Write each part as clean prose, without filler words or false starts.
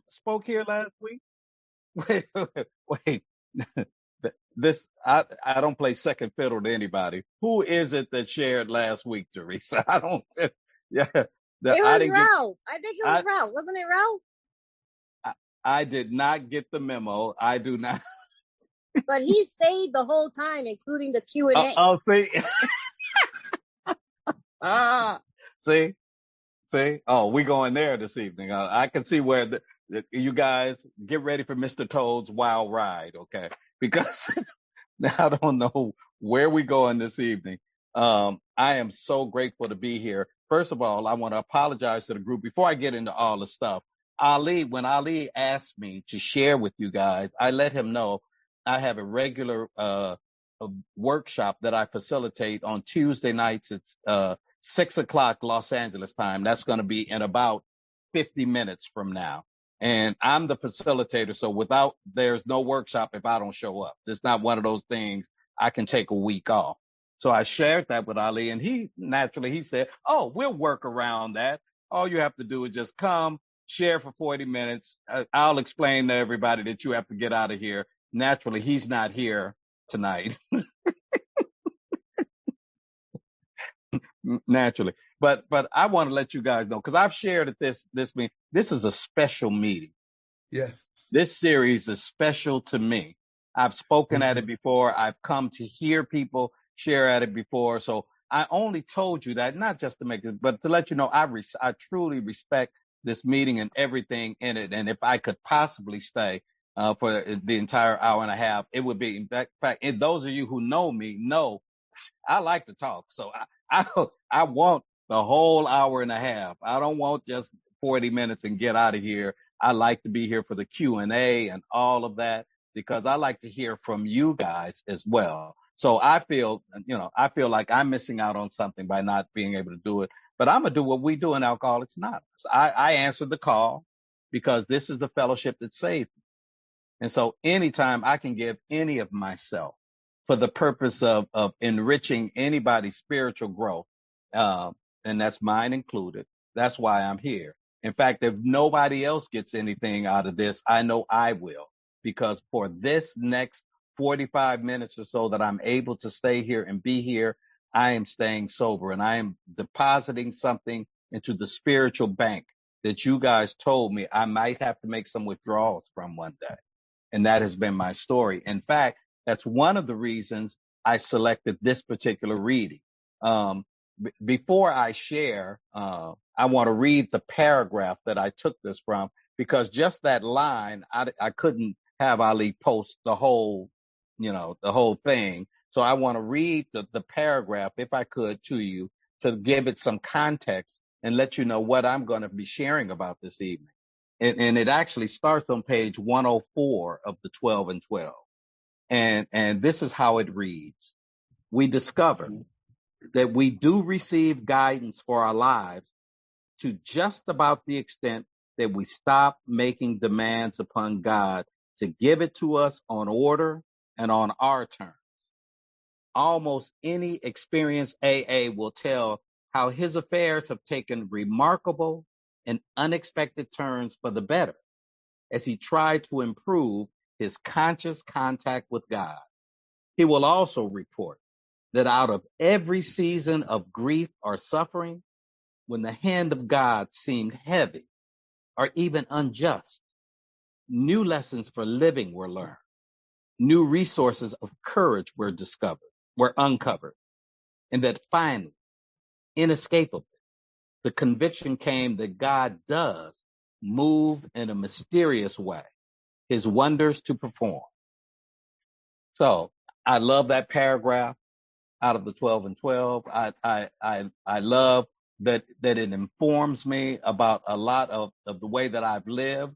spoke here last week? Wait. I don't play second fiddle to anybody. Who is it that shared last week, Teresa? I don't. Yeah, It I was didn't get. Ralph. I think it was I, Ralph. Wasn't it Ralph? I I did not get the memo. I do not. But he stayed the whole time, including the Q&A. Oh, see. Ah, see. See, oh, we going there this evening. I can see where you guys get ready for Mr. Toad's wild ride, okay? Because I don't know where we going this evening. I am so grateful to be here. First of all, I want to apologize to the group before I get into all the stuff. When Ali asked me to share with you guys, I let him know I have a regular a workshop that I facilitate on Tuesday nights. It's 6 o'clock Los Angeles time. That's going to be in about 50 minutes from now. And I'm the facilitator. So there's no workshop if I don't show up. It's not one of those things I can take a week off. So I shared that with Ali, and he said, "Oh, we'll work around that. All you have to do is just come, share for 40 minutes. I'll explain to everybody that you have to get out of here." Naturally, he's not here tonight. Naturally. But I want to let you guys know, because I've shared at this meeting. This is a special meeting. Yes. This series is special to me. I've spoken at Mhm. it before. I've come to hear people share at it before. So I only told you that not just to make it, but to let you know I truly respect this meeting and everything in it. And if I could possibly stay for the entire hour and a half, it would be. In fact, and those of you who know me know I like to talk. So I want the whole hour and a half. I don't want just 40 minutes and get out of here. I like to be here for the Q&A and all of that, because I like to hear from you guys as well. So I feel like I'm missing out on something by not being able to do it. But I'm going to do what we do in Alcoholics Anonymous. I answered the call because this is the fellowship that saved me. And so anytime I can give any of myself for the purpose of enriching anybody's spiritual growth, and that's mine included, that's why I'm here. In fact, if nobody else gets anything out of this, I know I will, because for this next 45 minutes or so that I'm able to stay here and be here, I am staying sober, and I am depositing something into the spiritual bank that you guys told me I might have to make some withdrawals from one day. And that has been my story. In fact, that's one of the reasons I selected this particular reading. Before I share, I want to read the paragraph that I took this from, because just that line, I couldn't have Ali post the whole thing. So I want to read the paragraph, if I could, to you to give it some context and let you know what I'm going to be sharing about this evening. And it actually starts on page 104 of the 12 and 12. And this is how it reads. We discover that we do receive guidance for our lives to just about the extent that we stop making demands upon God to give it to us on order and on our terms. Almost any experienced AA will tell how his affairs have taken remarkable and unexpected turns for the better as he tried to improve his conscious contact with God. He will also report that out of every season of grief or suffering, when the hand of God seemed heavy or even unjust, new lessons for living were learned. New resources of courage were uncovered. And that finally, inescapably, the conviction came that God does move in a mysterious way, his wonders to perform. So I love that paragraph out of the 12 and 12. I love that it informs me about a lot of the way that I've lived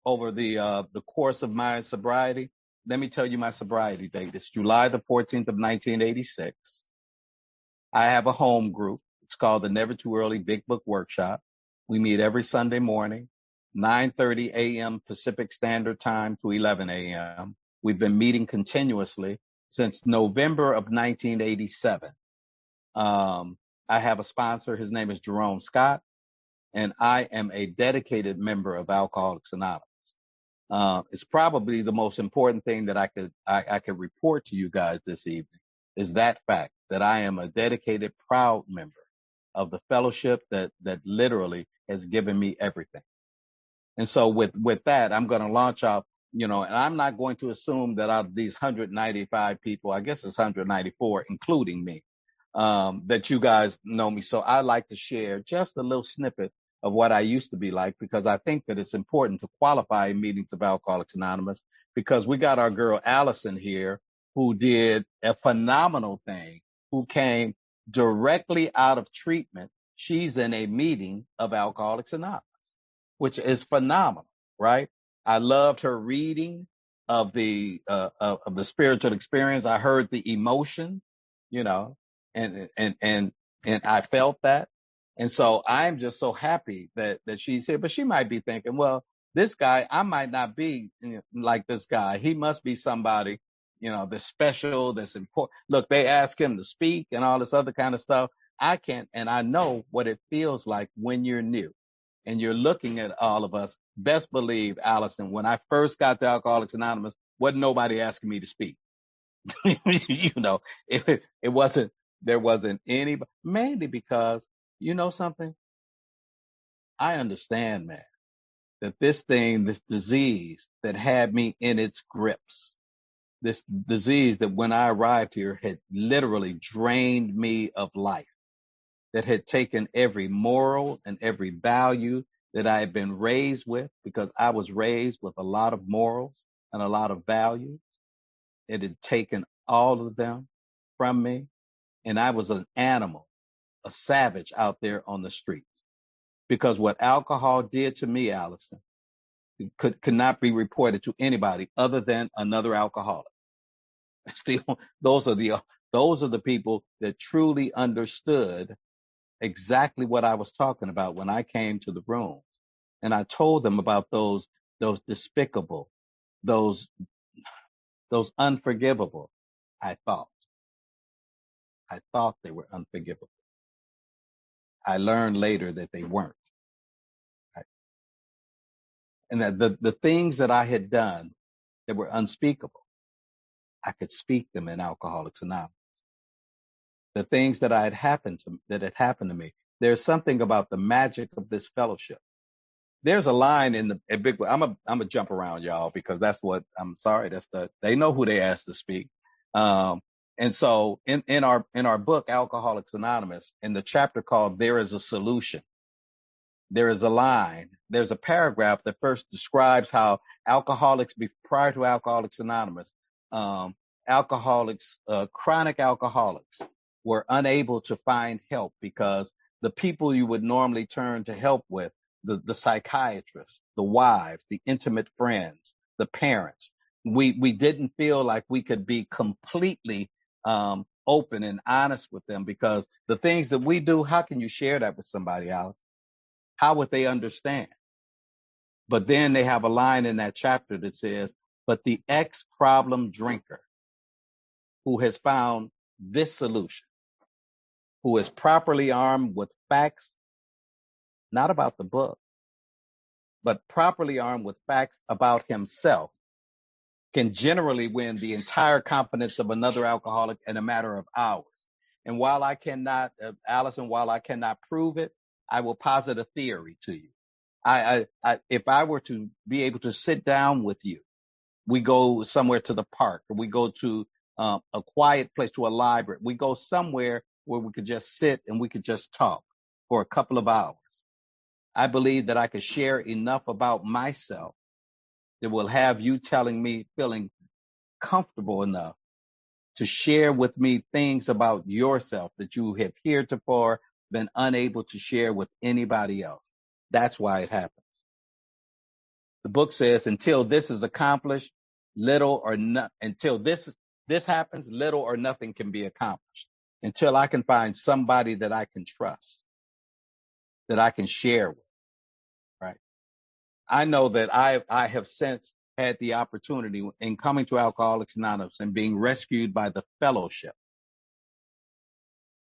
over the course of my sobriety. Let me tell you my sobriety date. It's July the 14th of 1986. I have a home group. It's called the Never Too Early Big Book Workshop. We meet every Sunday morning, 9:30 a.m. Pacific Standard Time to 11 a.m. We've been meeting continuously since November of 1987. I have a sponsor. His name is Jerome Scott. and I am a dedicated member of Alcoholics Anonymous. It's probably the most important thing that I could report to you guys this evening is that fact that I am a dedicated, proud member of the fellowship that literally has given me everything. And so with that, I'm going to launch out, and I'm not going to assume that out of these 195 people, I guess it's 194, including me, that you guys know me. So I like to share just a little snippet of what I used to be like, because I think that it's important to qualify in meetings of Alcoholics Anonymous, because we got our girl Allison here who did a phenomenal thing, who came directly out of treatment. She's in a meeting of Alcoholics Anonymous, which is phenomenal, right? I loved her reading of the spiritual experience. I heard the emotion, you know, and I felt that. And so I'm just so happy that she's here. But she might be thinking, well, this guy, I might not be like this guy. He must be somebody, that's special, that's important. Look, they ask him to speak and all this other kind of stuff. I can't, and I know what it feels like when you're new and you're looking at all of us. Best believe, Allison, when I first got to Alcoholics Anonymous, wasn't nobody asking me to speak. It wasn't, there wasn't anybody, mainly because, something, I understand, man, that this disease that had me in its grips, this disease that when I arrived here had literally drained me of life, that had taken every moral and every value that I had been raised with, because I was raised with a lot of morals and a lot of values. It had taken all of them from me. And I was an animal, a savage out there on the streets, because what alcohol did to me, Allison, could not be reported to anybody other than another alcoholic. Still, those are the people that truly understood exactly what I was talking about when I came to the room. And I told them about those despicable, those unforgivable. I thought they were unforgivable. I learned later that they weren't. Right? And that the things that I had done that were unspeakable, I could speak them in Alcoholics Anonymous. The things that had happened to me. There's something about the magic of this fellowship. There's a line in the big. I'm a jump around, y'all, because that's what I'm sorry. They know who they asked to speak. And so in our book, Alcoholics Anonymous, in the chapter called "There Is a Solution," there is a line. There's a paragraph that first describes how prior to Alcoholics Anonymous, chronic alcoholics were unable to find help because the people you would normally turn to help with, the psychiatrists, the wives, the intimate friends, the parents, we didn't feel like we could be completely open and honest with them, because the things that we do, how can you share that with somebody else? How would they understand? But then they have a line in that chapter that says, but the ex-problem drinker who has found this solution, who is properly armed with facts, not about the book, but properly armed with facts about himself, can generally win the entire confidence of another alcoholic in a matter of hours. And while I cannot, Allison, while I cannot prove it, I will posit a theory to you. If I were to be able to sit down with you, we go somewhere to the park, or we go to a quiet place, to a library. We go somewhere where we could just sit and we could just talk for a couple of hours. I believe that I could share enough about myself that will have you feeling comfortable enough to share with me things about yourself that you have heretofore been unable to share with anybody else. That's why it happens. The book says, until this is accomplished, until this happens, little or nothing can be accomplished. Until I can find somebody that I can trust, that I can share with, right? I know that I have since had the opportunity in coming to Alcoholics Anonymous and being rescued by the fellowship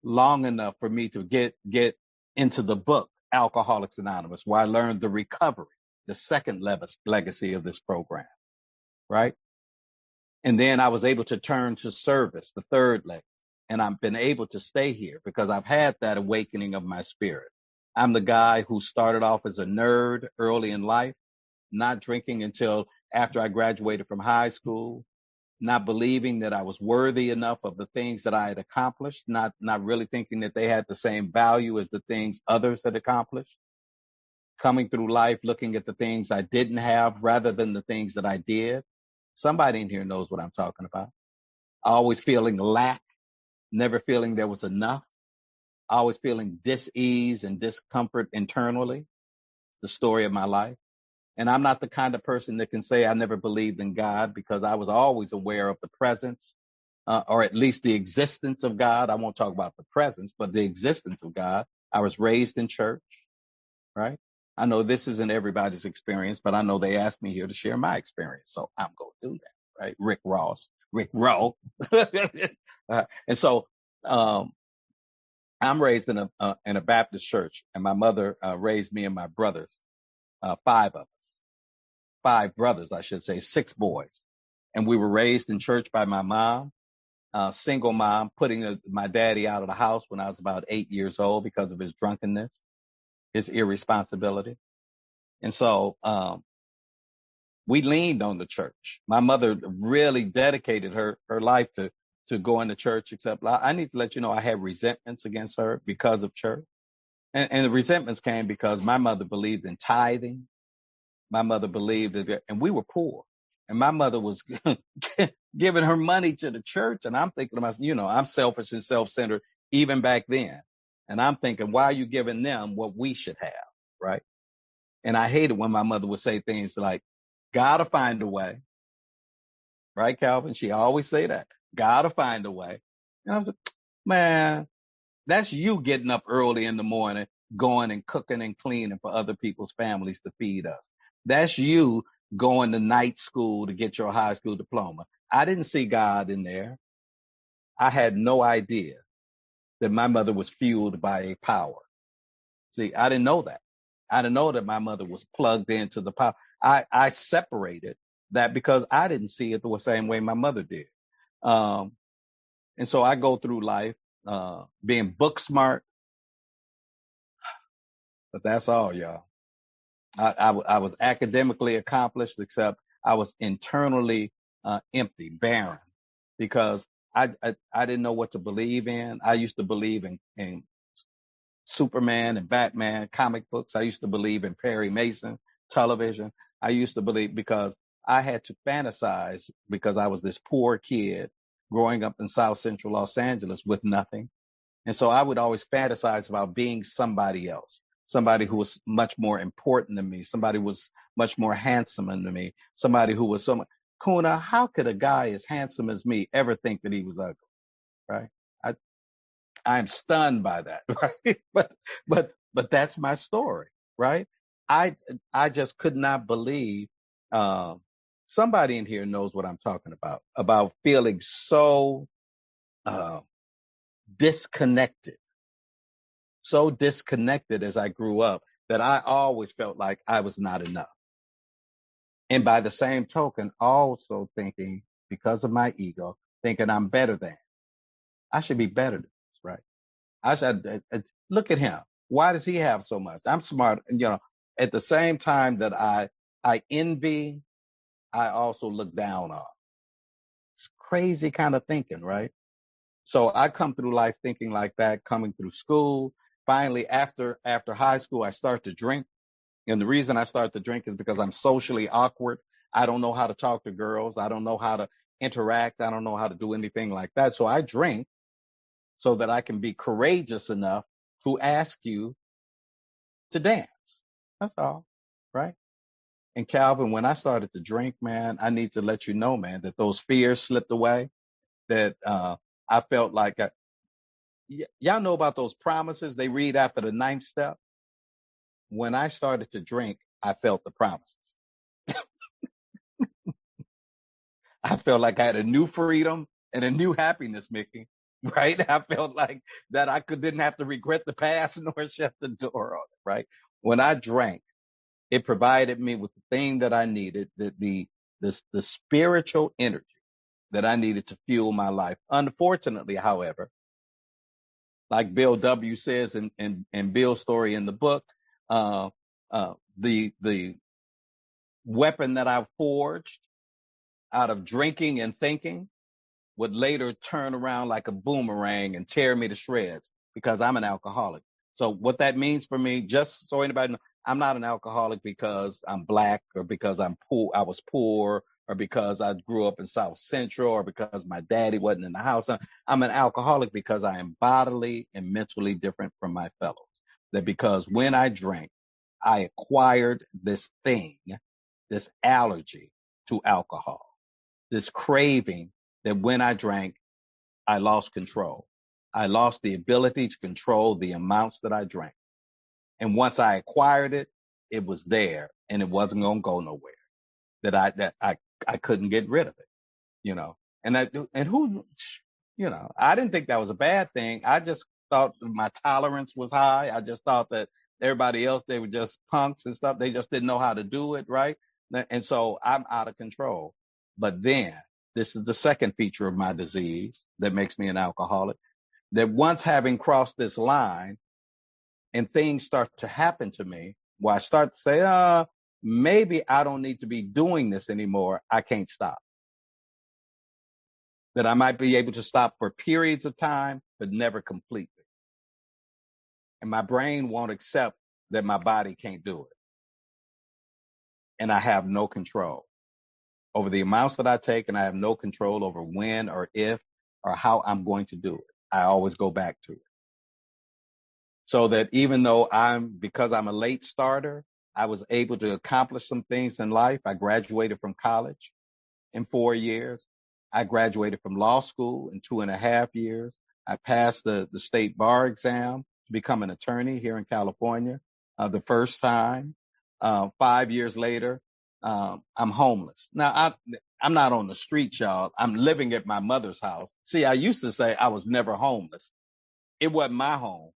long enough for me to get into the book, Alcoholics Anonymous, where I learned the recovery, the second legacy of this program, right? And then I was able to turn to service, the third leg. And I've been able to stay here because I've had that awakening of my spirit. I'm the guy who started off as a nerd early in life, not drinking until after I graduated from high school, not believing that I was worthy enough of the things that I had accomplished, not really thinking that they had the same value as the things others had accomplished. Coming through life, looking at the things I didn't have rather than the things that I did. Somebody in here knows what I'm talking about. Always feeling lack, never feeling there was enough, always feeling dis-ease and discomfort internally. It's the story of my life. And I'm not the kind of person that can say I never believed in God because I was always aware of the presence, or at least the existence of God. I won't talk about the presence, but the existence of God. I was raised in church, right? I know this isn't everybody's experience, but I know they asked me here to share my experience. So I'm going to do that, right? Rick Rowe. And so, I'm raised in a Baptist church, and my mother raised me and my brothers, five brothers, I should say, six boys. And we were raised in church by my mom, single mom, putting my daddy out of the house when I was about 8 years old because of his drunkenness, his irresponsibility. And so, we leaned on the church. My mother really dedicated her life to going to church, except I need to let you know I had resentments against her because of church. And the resentments came because my mother believed in tithing. My mother believed that, and we were poor. And my mother was giving her money to the church. And I'm thinking to myself, I'm selfish and self-centered even back then. And I'm thinking, why are you giving them what we should have? Right. And I hated when my mother would say things like, gotta find a way. Right, Calvin? She always say that. Gotta find a way. And I was like, man, that's you getting up early in the morning, going and cooking and cleaning for other people's families to feed us. That's you going to night school to get your high school diploma. I didn't see God in there. I had no idea that my mother was fueled by a power. See, I didn't know that. I didn't know that my mother was plugged into the power. I separated that because I didn't see it the same way my mother did. Um, and so I go through life, being book smart, but that's all, y'all. I was academically accomplished, except I was internally empty, barren, because I didn't know what to believe in. I used to believe in Superman and Batman comic books. I used to believe in Perry Mason television. I used to believe because I had to fantasize because I was this poor kid growing up in South Central Los Angeles with nothing. And so I would always fantasize about being somebody else, somebody who was much more important than me, somebody who was much more handsome than me, somebody who was so much. Kuna, how could a guy as handsome as me ever think that he was ugly? Right? I, I'm stunned by that, right? But that's my story, right? I I just could not believe. Um, Somebody in here knows what I'm talking about feeling so uh, disconnected so disconnected as I grew up that I always felt like I was not enough. And by the same token, also thinking, because of my ego, thinking I'm better than. I should be better than this, right? I should look at him. Why does he have so much? I'm smart. At the same time that I envy, I also look down on. It's crazy kind of thinking, right? So I come through life thinking like that, coming through school. Finally, after high school, I start to drink. And the reason I start to drink is because I'm socially awkward. I don't know how to talk to girls. I don't know how to interact. I don't know how to do anything like that. So I drink so that I can be courageous enough to ask you to dance. That's all. Right. And Calvin, when I started to drink, man, I need to let you know, man, that those fears slipped away, that, I felt like, y'all know about those promises they read after the ninth step. When I started to drink, I felt the promises. I felt like I had a new freedom and a new happiness, Mickey. right? I felt like that didn't have to regret the past nor shut the door on it, right? When I drank, it provided me with the thing that I needed, the spiritual energy that I needed to fuel my life. Unfortunately, however, like Bill W says in Bill's story in the book, uh, the weapon that I forged out of drinking and thinking would later turn around like a boomerang and tear me to shreds because I'm an alcoholic. So what that means for me, just so anybody knows, I'm not an alcoholic because I'm black or because I'm poor, I was poor, or because I grew up in South Central or because my daddy wasn't in the house. I'm an alcoholic because I am bodily and mentally different from my fellows. That because when I drank, I acquired this thing, this allergy to alcohol, this craving that when I drank, I lost control. I lost the ability to control the amounts that I drank. And once I acquired it, it was there and it wasn't going to go nowhere. I couldn't get rid of it, you know. And who, you know, I didn't think that was a bad thing. I just thought my tolerance was high. I just thought that everybody else, they were just punks and stuff. They just didn't know how to do it, right? And so I'm out of control. But then this is the second feature of my disease that makes me an alcoholic. That once having crossed this line and things start to happen to me, where I start to say, maybe I don't need to be doing this anymore. I can't stop. That I might be able to stop for periods of time, but never completely. And my brain won't accept that my body can't do it. And I have no control over the amounts that I take, and I have no control over when or if or how I'm going to do it. I always go back to it. So that even though because I'm a late starter, I was able to accomplish some things in life. I graduated from college in 4 years. I graduated from law school in 2.5 years. I passed the state bar exam to become an attorney here in California, the first time. 5 years later, I'm homeless. Now, I'm not on the street, y'all. I'm living at my mother's house. See, I used to say I was never homeless. It wasn't my home.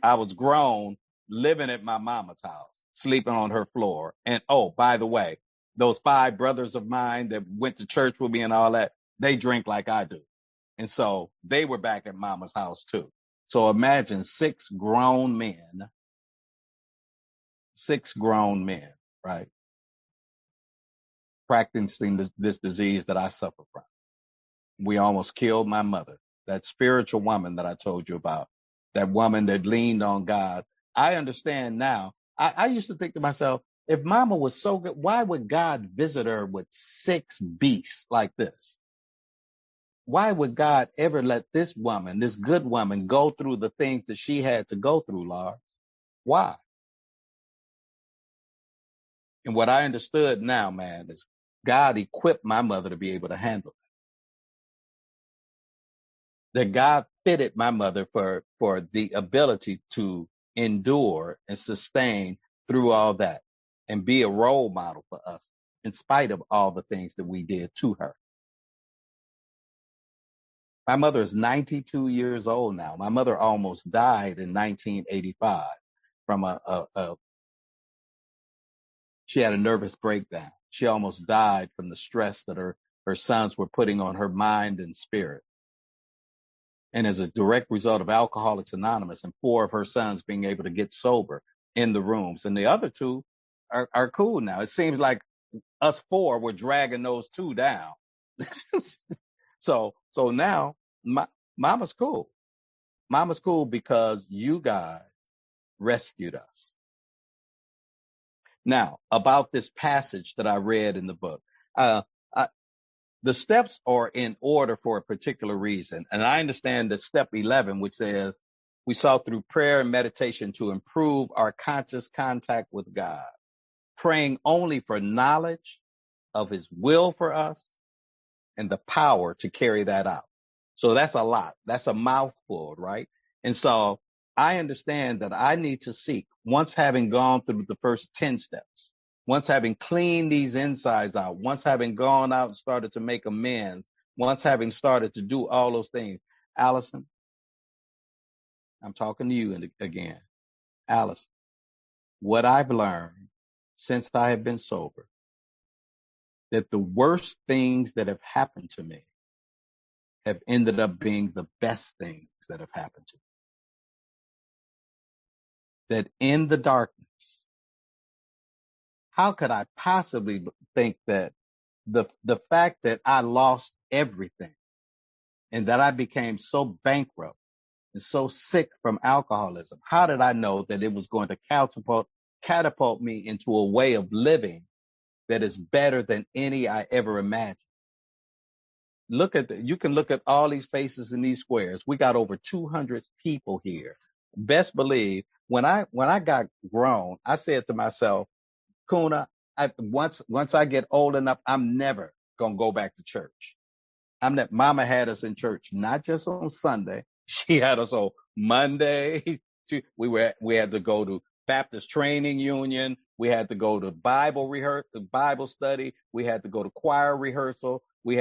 I was grown, living at my mama's house, sleeping on her floor. And oh, by the way, those 5 brothers of mine that went to church with me and all that, they drink like I do. And so they were back at mama's house too. So imagine 6 grown men, right? Practicing this disease that I suffer from. We almost killed my mother, that spiritual woman that I told you about, that woman that leaned on God. I understand now. I used to think to myself, if mama was so good, why would God visit her with 6 beasts like this? Why would God ever let this woman, this good woman, go through the things that she had to go through, Lars? Why? And what I understood now, man, is God equipped my mother to be able to handle it. That God fitted my mother for the ability to endure and sustain through all that and be a role model for us in spite of all the things that we did to her. My mother is 92 years old now. My mother almost died in 1985 from she had a nervous breakdown. She almost died from the stress that her sons were putting on her mind and spirit. And as a direct result of Alcoholics Anonymous and 4 of her sons being able to get sober in the rooms. And the other 2 are cool now. It seems like us 4 were dragging those 2 down. So now mama's cool. Mama's cool because you guys rescued us. Now, about this passage that I read in the book, uh, the steps are in order for a particular reason. And I understand that step 11, which says we sought through prayer and meditation to improve our conscious contact with God, praying only for knowledge of his will for us and the power to carry that out. So that's a lot. That's a mouthful, right? And so I understand that I need to seek, once having gone through the first 10 steps, once having cleaned these insides out, once having gone out and started to make amends once having started to do all those things, Allison, I'm talking to you again. Allison, what I've learned since I have been sober, that the worst things that have happened to me have ended up being the best things that have happened to me. That in the darkness, how could I possibly think that the fact that I lost everything and that I became so bankrupt and so sick from alcoholism, how did I know that it was going to catapult me into a way of living that is better than any I ever imagined? You can look at all these faces in these squares. We got over 200 people here. Best believe when I got grown, I said to myself, Kuna, once I get old enough, I'm never gonna go back to church. Mama had us in church, not just on Sunday. She had us on Monday. We had to go to Baptist Training Union. We had to go to Bible study. We had to go to choir rehearsal. We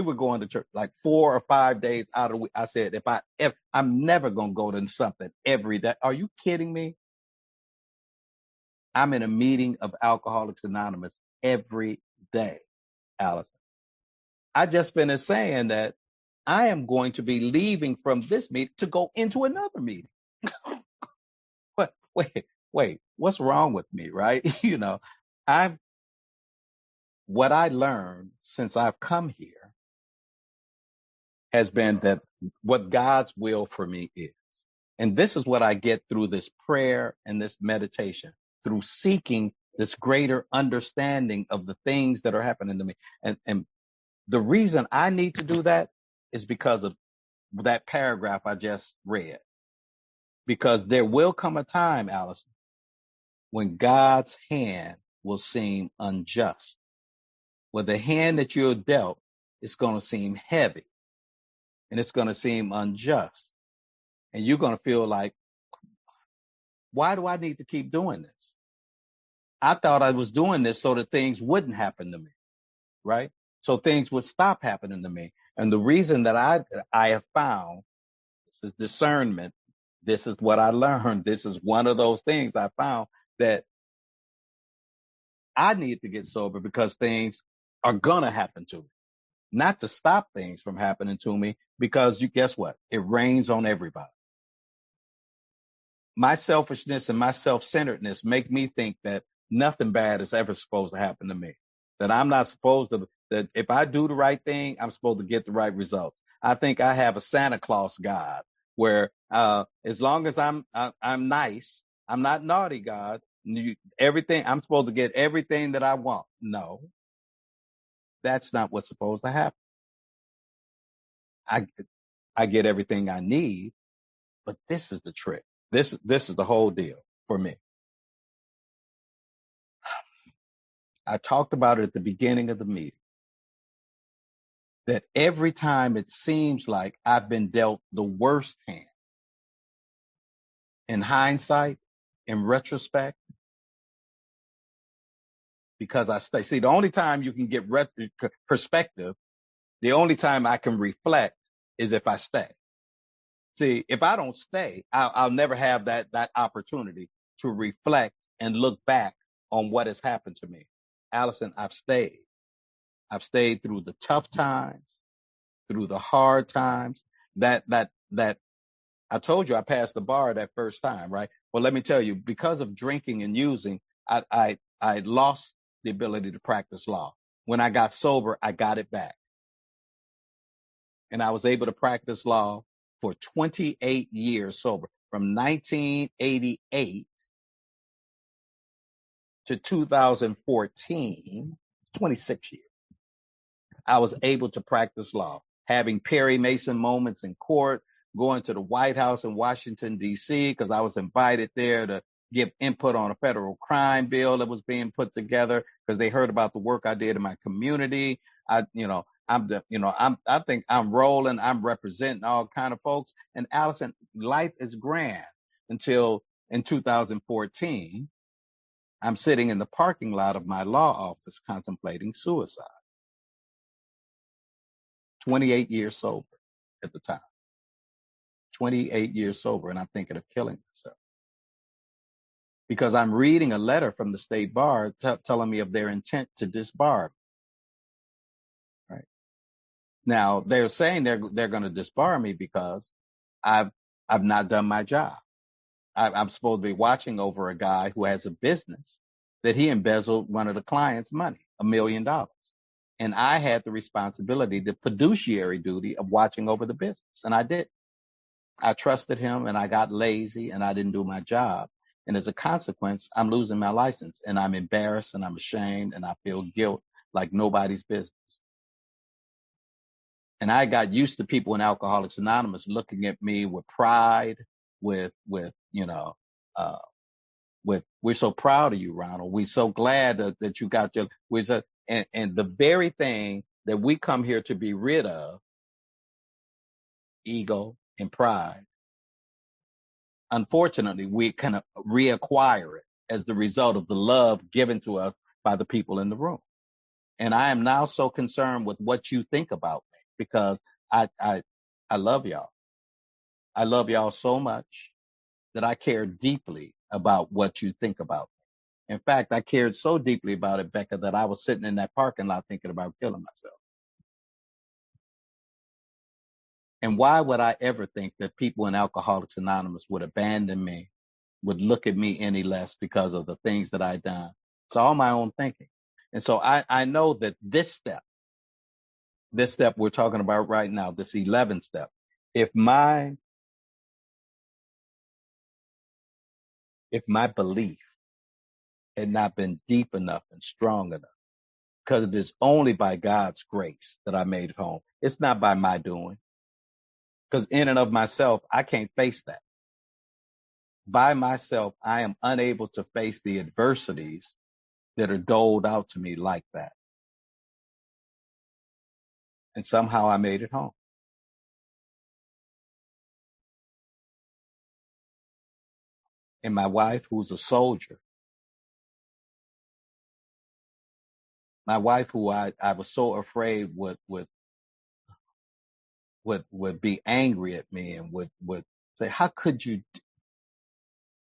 were going to church like 4 or 5 days out of the week. I said, if I'm never going to go to something every day. Are you kidding me? I'm in a meeting of Alcoholics Anonymous every day, Allison. I just finished saying that I am going to be leaving from this meeting to go into another meeting. But wait, what's wrong with me, right? I've, what I learned since I've come here has been that what God's will for me is. And this is what I get through this prayer and this meditation, through seeking this greater understanding of the things that are happening to me. And the reason I need to do that is because of that paragraph I just read. Because there will come a time, Allison, when God's hand will seem unjust. Where the hand that you're dealt is going to seem heavy and it's going to seem unjust. And you're going to feel like, why do I need to keep doing this? I thought I was doing this so that things wouldn't happen to me, right? So things would stop happening to me. And the reason that I have found, this is discernment. This is what I learned. This is one of those things I found, that I need to get sober because things are going to happen to me. Not to stop things from happening to me, because guess what? It rains on everybody. My selfishness and my self-centeredness make me think that nothing bad is ever supposed to happen to me. That I'm not supposed to, that if I do the right thing, I'm supposed to get the right results. I think I have a Santa Claus God where, as long as I'm nice, I'm not naughty God. Everything, I'm supposed to get everything that I want. No, that's not what's supposed to happen. I, I get everything I need, but this is the trick. This is the whole deal for me. I talked about it at the beginning of the meeting, that every time it seems like I've been dealt the worst hand, in hindsight, in retrospect, because I stay. See, the only time you can get perspective, the only time I can reflect is if I stay. See, if I don't stay, I'll never have that opportunity to reflect and look back on what has happened to me. Allison, I've stayed. I've stayed through the tough times, through the hard times. That I told you I passed the bar that first time, right? Well, let me tell you, because of drinking and using, I lost the ability to practice law. When I got sober, I got it back, and I was able to practice law for 28 years sober, from 1988 to 2014, 26 years. I was able to practice law, having Perry Mason moments in court, going to the White House in Washington, D.C., because I was invited there to give input on a federal crime bill that was being put together, because they heard about the work I did in my community. I think I'm rolling. I'm representing all kind of folks. And Allison, life is grand until in 2014, I'm sitting in the parking lot of my law office contemplating suicide. 28 years sober at the time. 28 years sober, and I'm thinking of killing myself. Because I'm reading a letter from the state bar telling me of their intent to disbar me. Right now, they're saying they're going to disbar me because I've not done my job. I'm supposed to be watching over a guy who has a business that he embezzled one of the clients' money, $1 million, and I had the responsibility, the fiduciary duty of watching over the business, and I did. I trusted him, and I got lazy, and I didn't do my job. And as a consequence, I'm losing my license, and I'm embarrassed, and I'm ashamed, and I feel guilt like nobody's business. And I got used to people in Alcoholics Anonymous looking at me with pride, with uh, we're so proud of you, Ronald. We're so glad that you got your, and the very thing that we come here to be rid of, ego and pride, unfortunately, we kind of reacquire it as the result of the love given to us by the people in the room. And I am now so concerned with what you think about me because I love y'all. I love y'all so much that I care deeply about what you think about me. In fact, I cared so deeply about it, Becca, that I was sitting in that parking lot thinking about killing myself. And why would I ever think that people in Alcoholics Anonymous would abandon me, would look at me any less because of the things that I'd done? It's all my own thinking. And so I know that this step we're talking about right now, this 11th step, if my belief had not been deep enough and strong enough, because it is only by God's grace that I made it home. It's not by my doing, because in and of myself, I can't face that. By myself, I am unable to face the adversities that are doled out to me like that. And somehow I made it home. And my wife, who's a soldier, my wife, who I was so afraid would be angry at me and would say, how could you?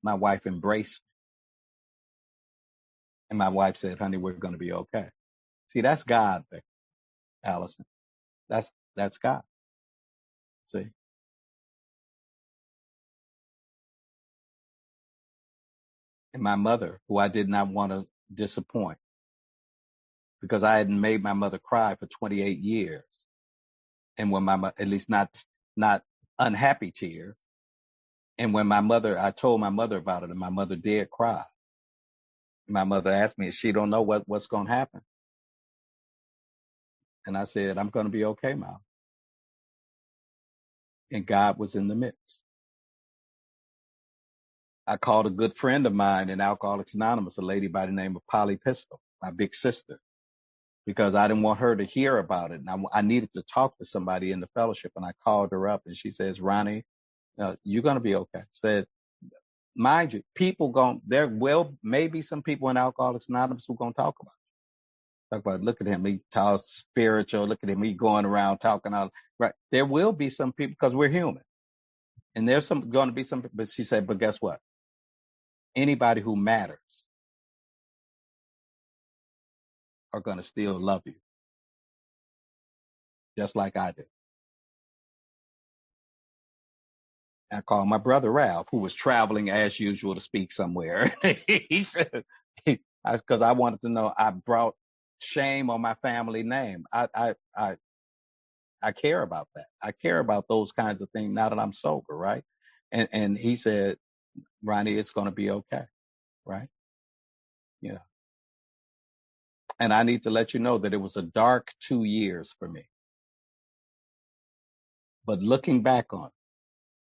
My wife embraced me. And my wife said, honey, we're going to be okay. See, that's God, Allison. That's God. See? And my mother, who I did not want to disappoint because I hadn't made my mother cry for 28 years. And when at least not unhappy tears. And when I told my mother about it, and my mother did cry. My mother asked me if she don't know what's going to happen. And I said, I'm going to be okay, Mom. And God was in the midst. I called a good friend of mine in Alcoholics Anonymous, a lady by the name of Polly Pistol, my big sister, because I didn't want her to hear about it. And I needed to talk to somebody in the fellowship. And I called her up and she says, Ronnie, you're going to be okay. Said, mind you, there will maybe some people in Alcoholics Anonymous who going to talk about it. Talk about, look at him. He talks spiritual. Look at him. He going around talking out. Right. There will be some people because we're human. And there's going to be some, but she said, but guess what? Anybody who matters are going to still love you. Just like I did. I called my brother Ralph, who was traveling as usual to speak somewhere. He said, because I wanted to know, I brought shame on my family name. I care about that. I care about those kinds of things now that I'm sober, right? And he said, Ronnie, it's going to be okay, right? Yeah. And I need to let you know that it was a dark 2 years for me. But looking back on it,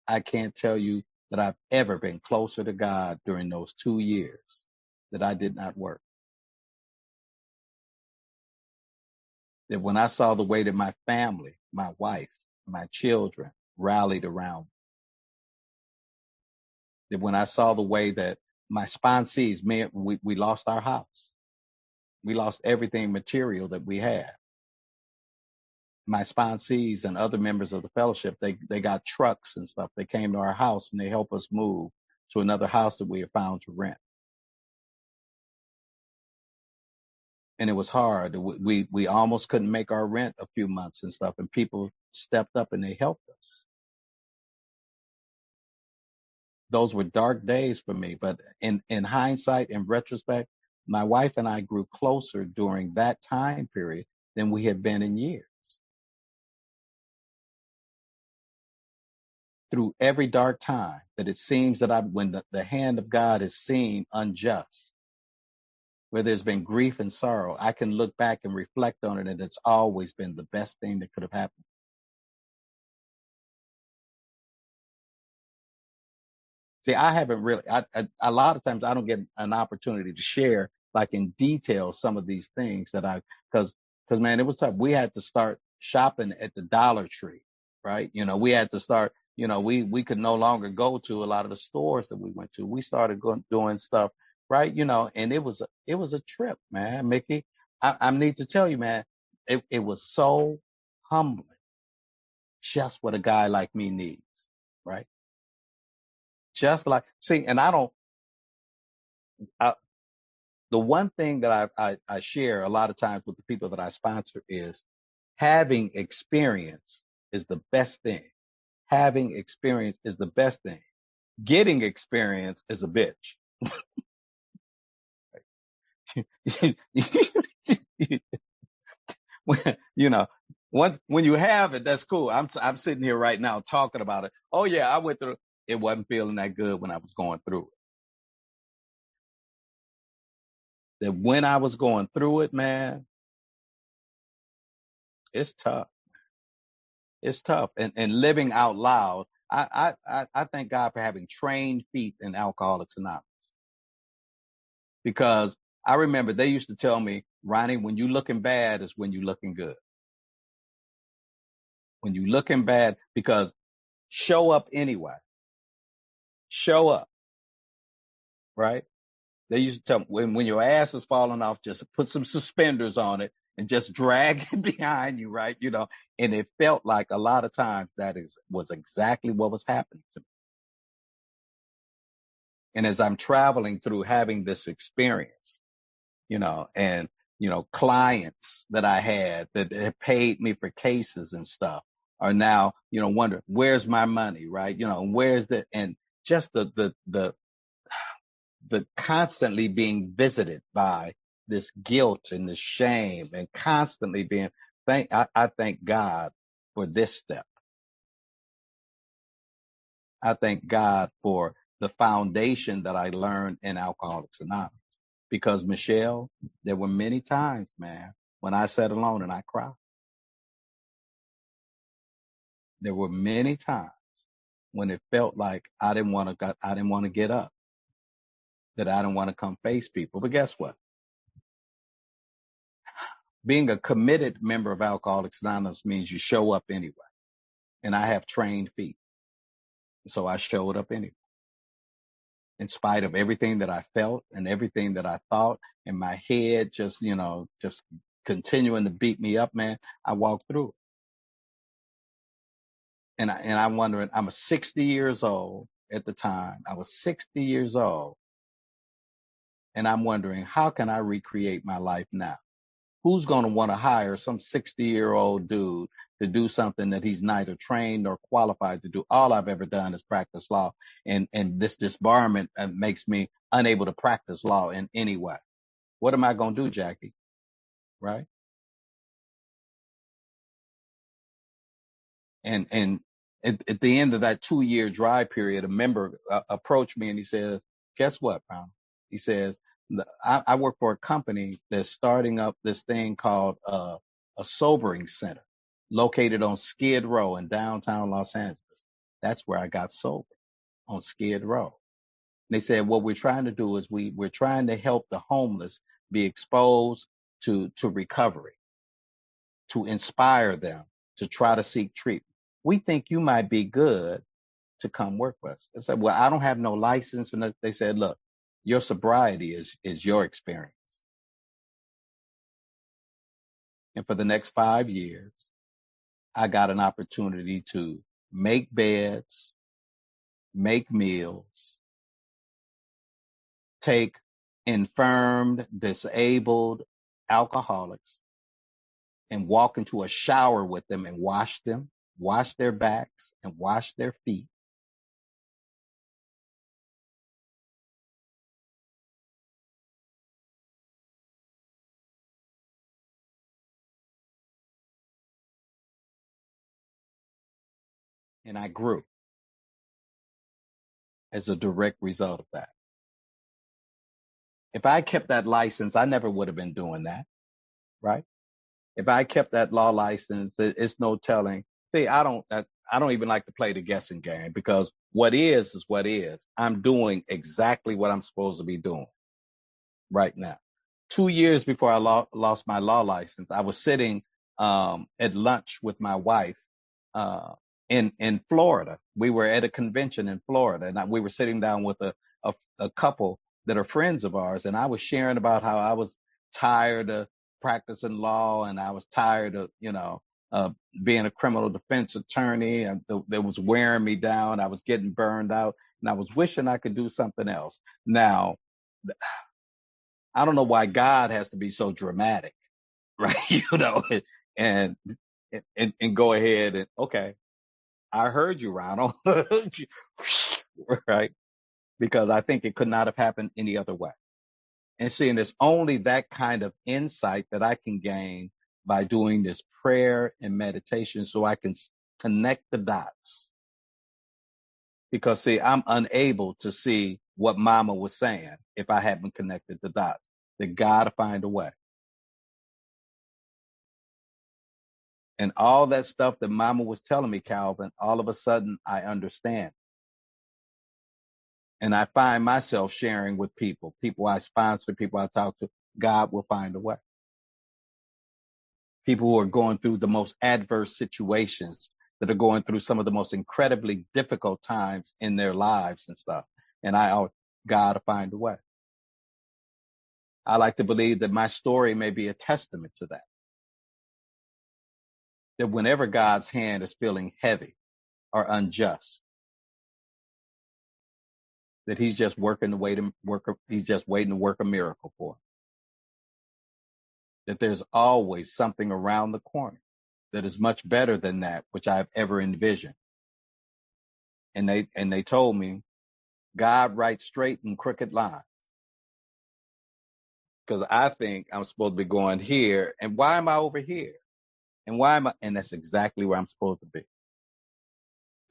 I can't tell you that I've ever been closer to God during those 2 years that I did not work. That when I saw the way that my family, my wife, my children rallied around me, that when I saw the way that my sponsees, we lost our house. We lost everything material that we had. my sponsees and other members of the fellowship, they got trucks and stuff. They came to our house and they helped us move to another house that we had found to rent. And it was hard. We almost couldn't make our rent a few months and stuff, and people stepped up and they helped us. Those were dark days for me, but in hindsight, in retrospect, my wife and I grew closer during that time period than we had been in years. Through every dark time that it seems that when the hand of God is seen unjust, where there's been grief and sorrow, I can look back and reflect on it, and it's always been the best thing that could have happened. See, I haven't really, a lot of times I don't get an opportunity to share like in detail some of these things that cause man, it was tough. We had to start shopping at the Dollar Tree, right? We had to start, we could no longer go to a lot of the stores that we went to. We started doing stuff, right? And it was a trip, man, Mickey. I need to tell you, man, it was so humbling, just what a guy like me needs, right? Just like, see, and I, the one thing that I share a lot of times with the people that I sponsor is having experience is the best thing. Having experience is the best thing. Getting experience is a bitch. you know, when you have it, that's cool. I'm sitting here right now talking about it. Oh yeah, I went through. It wasn't feeling that good when I was going through it. That when I was going through it, man, it's tough. It's tough. And living out loud, I thank God for having trained feet in Alcoholics Anonymous, because I remember they used to tell me, Ronnie, when you looking bad is when you looking good. When you looking bad, because show up anyway. Show up, right? They used to tell me when your ass is falling off, just put some suspenders on it and just drag it behind you, right? And it felt like a lot of times was exactly what was happening to me. And as I'm traveling through having this experience, and, clients that I had that had paid me for cases and stuff are now, wondering, where's my money, right? Where's and just the constantly being visited by this guilt and this shame, and constantly being, I thank God for this step. I thank God for the foundation that I learned in Alcoholics Anonymous. Because Michelle, there were many times, man, when I sat alone and I cried. There were many times when it felt like I didn't want to get up, that I didn't want to come face people. But guess what? Being a committed member of Alcoholics Anonymous means you show up anyway. And I have trained feet. So I showed up anyway. In spite of everything that I felt and everything that I thought, and my head just continuing to beat me up, man, I walked through it. And I'm wondering, I'm 60 years old at the time. I was 60 years old. And I'm wondering, how can I recreate my life now? Who's going to want to hire some 60-year-old dude to do something that he's neither trained nor qualified to do? All I've ever done is practice law. And this disbarment makes me unable to practice law in any way. What am I going to do, Jackie? Right? And at the end of that 2-year dry period, a member approached me and he says, guess what, Brown? He says, I work for a company that's starting up this thing called a sobering center located on Skid Row in downtown Los Angeles. That's where I got sober, on Skid Row. And they said, what we're trying to do is we're trying to help the homeless be exposed to recovery, to inspire them to try to seek treatment. We think you might be good to come work with us. I said, well, I don't have no license. And they said, look, your sobriety is your experience. And for the next 5 years, I got an opportunity to make beds, make meals, take infirmed, disabled alcoholics and walk into a shower with them and wash their backs and wash their feet. And I grew as a direct result of that. If I kept that license, I never would have been doing that, right? If I kept that law license, it's no telling. See, I don't even like to play the guessing game because what is what is. I'm doing exactly what I'm supposed to be doing right now. 2 years before I lost my law license, I was sitting at lunch with my wife uh, in Florida. We were at a convention in Florida, and we were sitting down with a couple that are friends of ours, and I was sharing about how I was tired of practicing law, and I was tired of being a criminal defense attorney, and that was wearing me down. I was getting burned out, and I was wishing I could do something else. Now, I don't know why God has to be so dramatic, right? And and go ahead and okay, I heard you, Ronald, right? Because I think it could not have happened any other way. And seeing it's only that kind of insight that I can gain by doing this prayer and meditation so I can connect the dots. Because see, I'm unable to see what mama was saying if I haven't connected the dots. That God to find a way. And all that stuff that mama was telling me, Calvin, all of a sudden I understand. And I find myself sharing with people I sponsor, people I talk to. God will find a way. People who are going through the most adverse situations, that are going through some of the most incredibly difficult times in their lives and stuff. And God will find a way. I like to believe that my story may be a testament to that. That whenever God's hand is feeling heavy or unjust, that he's just he's just waiting to work a miracle for him. That there's always something around the corner that is much better than that which I've ever envisioned. And they told me, God writes straight and crooked lines. Because I think I'm supposed to be going here, and why am I over here? And that's exactly where I'm supposed to be.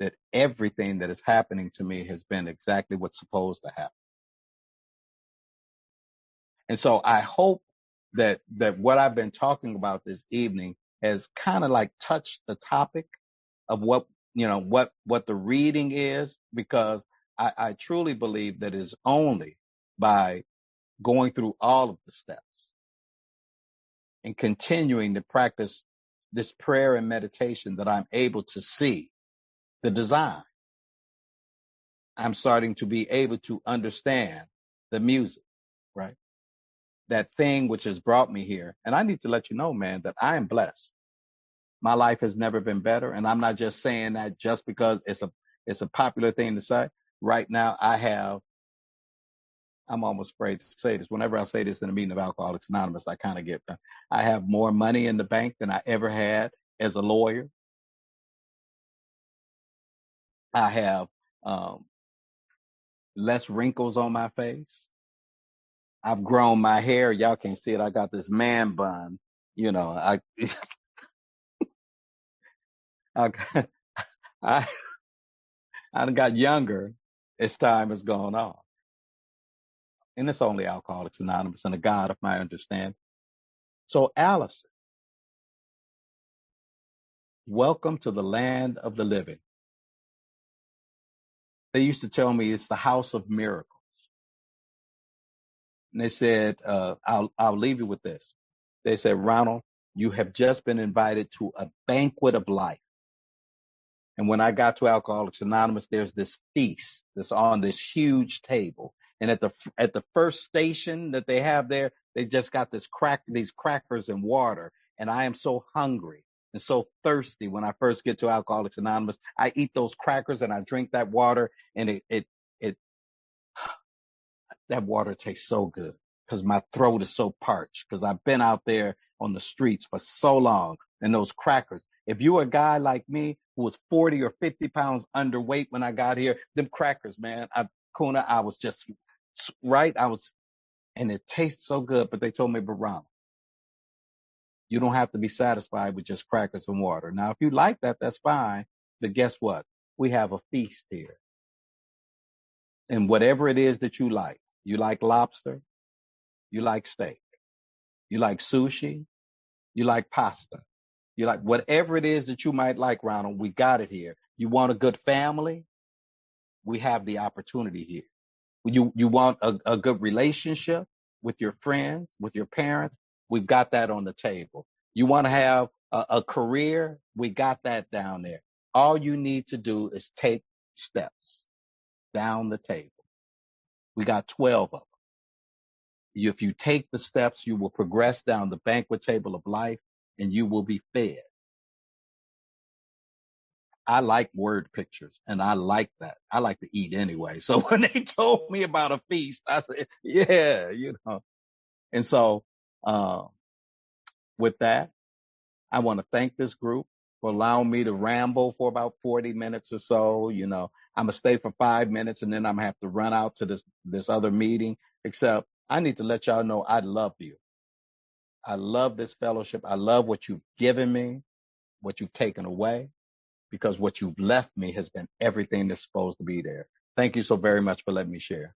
That everything that is happening to me has been exactly what's supposed to happen. And so I hope that what I've been talking about this evening has kind of like touched the topic of what the reading is, because I truly believe that it's only by going through all of the steps and continuing to practice this prayer and meditation that I'm able to see the design. I'm starting to be able to understand the music, right? That thing which has brought me here. And I need to let you know, man, that I am blessed. My life has never been better. And I'm not just saying that just because it's a popular thing to say. Right now, I'm almost afraid to say this. Whenever I say this in a meeting of Alcoholics Anonymous, I have more money in the bank than I ever had as a lawyer. I have less wrinkles on my face. I've grown my hair. Y'all can't see it. I got this man bun. I, I, I, I got younger as time has gone on. And it's only Alcoholics Anonymous and a God of my understanding. So, Allison, welcome to the land of the living. They used to tell me it's the house of miracles. And they said, I'll leave you with this. They said, Ronald, you have just been invited to a banquet of life. And when I got to Alcoholics Anonymous, there's this feast that's on this huge table. And at the first station that they have there, they just got these crackers and water. And I am so hungry. and so thirsty when I first get to Alcoholics Anonymous. I eat those crackers and I drink that water, and it that water tastes so good because my throat is so parched because I've been out there on the streets for so long. And those crackers, if you're a guy like me who was 40 or 50 pounds underweight when I got here, them crackers, man, Kuna, I was just right. And it tastes so good. But they told me, but Ronald, you don't have to be satisfied with just crackers and water. Now, if you like that, that's fine. But guess what? We have a feast here. And whatever it is that you like lobster, you like steak, you like sushi, you like pasta, you like whatever it is that you might like, Ronald, we got it here. You want a good family? We have the opportunity here. You want a good relationship with your friends, with your parents? We've got that on the table. You want to have a career? We got that down there. All you need to do is take steps down the table. We got 12 of them. If you take the steps, you will progress down the banquet table of life and you will be fed. I like word pictures and I like that. I like to eat anyway. So when they told me about a feast, I said, yeah, And so, with that, I want to thank this group for allowing me to ramble for about 40 minutes or so. I'm going to stay for 5 minutes and then I'm going to have to run out to this other meeting, except I need to let y'all know I love you. I love this fellowship. I love what you've given me, what you've taken away, because what you've left me has been everything that's supposed to be there. Thank you so very much for letting me share.